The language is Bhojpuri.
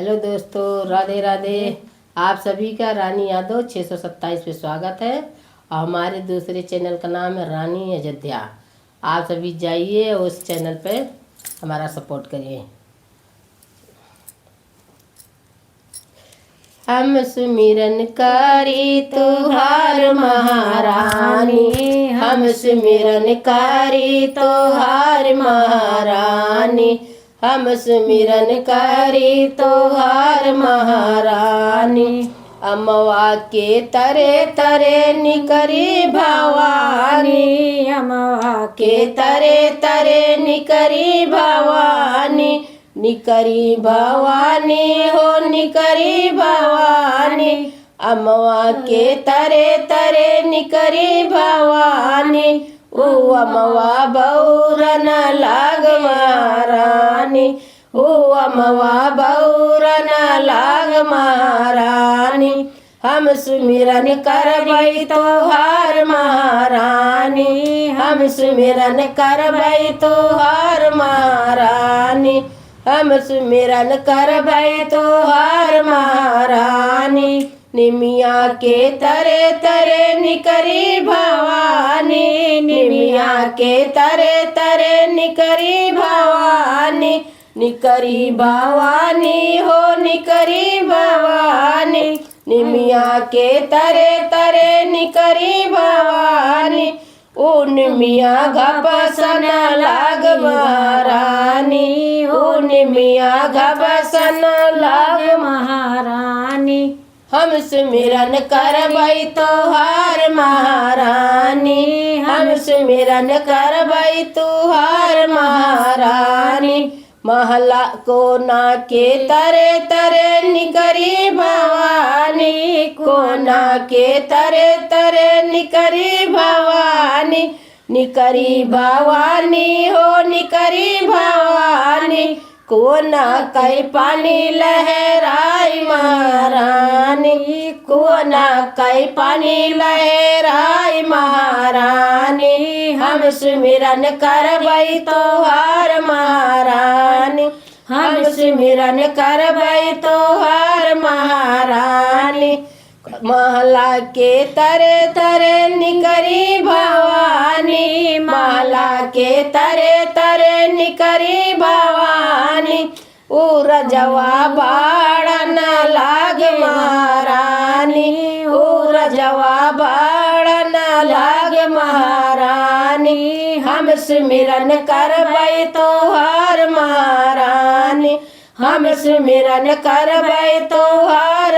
हेलो दोस्तों, राधे राधे। आप सभी का रानी यादव 627 पे स्वागत है। और हमारे दूसरे चैनल का नाम है रानी अयोध्या। आप सभी जाइए उस चैनल पे हमारा सपोर्ट करिए। हम सुमिरन करी तुहार महारानी, हम सुमिरन करी तुहार महारानी, हम सुमिरन करी तुहार महारानी। अमवा के तरे तरे निकरी भवानी, अमवा के तरे तरे निकरी भवानी, निकरी भवानी हो निकरी भवानी। अमवा के तरे तरे निकरी भवानी, ओ अमवा बौरन लाग महारानी, ओ अमवा बौरन लाग महारानी। हम सुमिरन करबै तोहार महारानी, हम सुमिरन करबै तोहार महारानी, हम सुमिरन करबै तोहार महारानी। निमिया के तरे तरे निकरी भवानी, निमिया के तरे तरे निकरी भवानी, निकरी भवानी हो निकरी भवानी। निमिया के तरे तरे निकरी भवानी, ओ निमिया घपसन लाग महारानी, ओ निमिया घपसन लाग महारानी। हम सुमिरन करबै तोहार महारानी, हम सुमिरन करबै तोहार महारानी। महला कोना के तरे तरे निकरी भवानी, कोना के तरे तरे निकरी भवानी, निकरी भवानी हो निकरी भवानी। कोना कई पानी लहराई महारानी, कोना कई पानी लहराई महारानी। हम सुमिरन करबै तोहार महारानी, हम सुमिरन करबै तोहार महारानी। महला के तरे तरे निकरी भवानी, महला के तरे तरे निकरी भवानी। ऊ रजवा बाड़न लाग महारानी, ऊ रजवा बाड़न लाग महारानी। हम सुमिरन करबै तोहार महारानी, हम सुमिरन करबै तोहार